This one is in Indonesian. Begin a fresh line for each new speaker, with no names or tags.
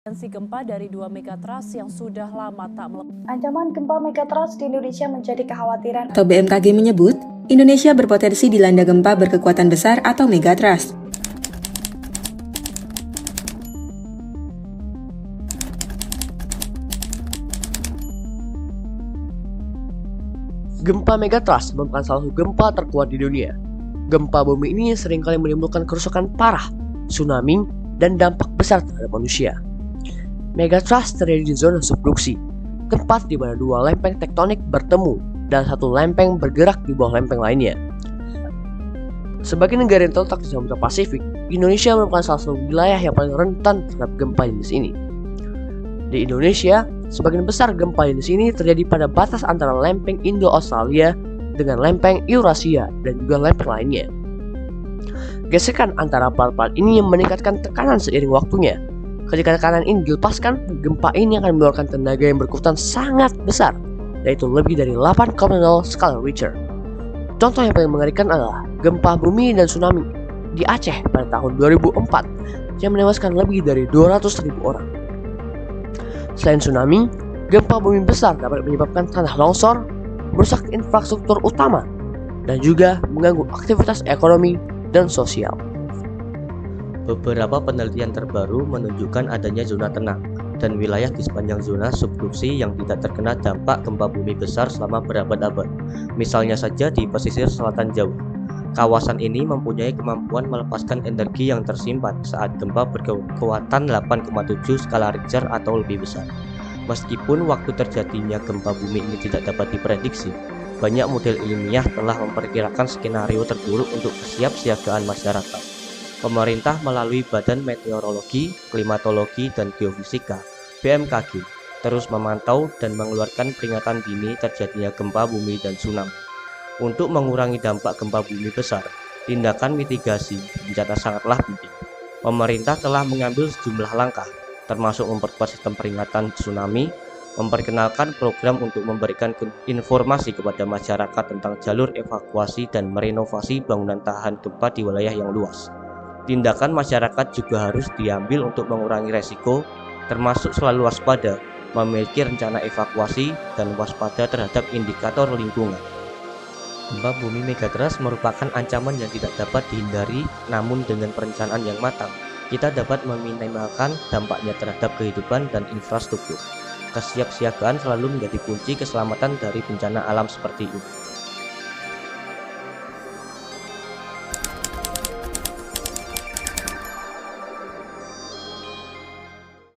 Potensi gempa dari 2 megatrust yang sudah lama tak meletus.
Ancaman gempa megatrust di Indonesia menjadi kekhawatiran.
Atau BMKG menyebut, Indonesia berpotensi dilanda gempa berkekuatan besar atau megatrust.
Gempa megatrust merupakan salah satu gempa terkuat di dunia. Gempa bumi ini seringkali menimbulkan kerusakan parah, tsunami, dan dampak besar terhadap manusia. Megatrust terjadi di zona subduksi, tempat di mana dua lempeng tektonik bertemu dan satu lempeng bergerak di bawah lempeng lainnya. Sebagai negara yang terletak di Samudra Pasifik, Indonesia merupakan salah satu wilayah yang paling rentan terhadap gempa jenis ini. Di Indonesia, sebagian besar gempa jenis ini terjadi pada batas antara lempeng Indo-Australia dengan lempeng Eurasia dan juga lempeng lainnya. Gesekan antara plat-plat ini meningkatkan tekanan seiring waktunya. Ketika tekanan ini dilepaskan, gempa ini akan mengeluarkan tenaga yang berkekuatan sangat besar, yaitu lebih dari 8,0 skala Richter. Contoh yang paling mengerikan adalah gempa bumi dan tsunami di Aceh pada tahun 2004 yang menewaskan lebih dari 200.000 orang. Selain tsunami, gempa bumi besar dapat menyebabkan tanah longsor, merusak infrastruktur utama, dan juga mengganggu aktivitas ekonomi dan sosial.
Beberapa penelitian terbaru menunjukkan adanya zona tenang dan wilayah di sepanjang zona subduksi yang tidak terkena dampak gempa bumi besar selama berabad-abad. Misalnya saja di pesisir selatan Jawa. Kawasan ini mempunyai kemampuan melepaskan energi yang tersimpan saat gempa berkekuatan 8,7 skala Richter atau lebih besar. Meskipun waktu terjadinya gempa bumi ini tidak dapat diprediksi, banyak model ilmiah telah memperkirakan skenario terburuk untuk kesiapsiagaan masyarakat. Pemerintah melalui Badan Meteorologi, Klimatologi, dan Geofisika (BMKG) terus memantau dan mengeluarkan peringatan dini terjadinya gempa bumi dan tsunami. Untuk mengurangi dampak gempa bumi besar, tindakan mitigasi bencana sangatlah penting. Pemerintah telah mengambil sejumlah langkah, termasuk memperkuat sistem peringatan tsunami, memperkenalkan program untuk memberikan informasi kepada masyarakat tentang jalur evakuasi dan merenovasi bangunan tahan gempa di wilayah yang luas. Tindakan masyarakat juga harus diambil untuk mengurangi resiko, termasuk selalu waspada, memiliki rencana evakuasi, dan waspada terhadap indikator lingkungan. Gempa bumi megatrust merupakan ancaman yang tidak dapat dihindari, namun dengan perencanaan yang matang, kita dapat meminimalkan dampaknya terhadap kehidupan dan infrastruktur. Kesiapsiagaan selalu menjadi kunci keselamatan dari bencana alam seperti ini.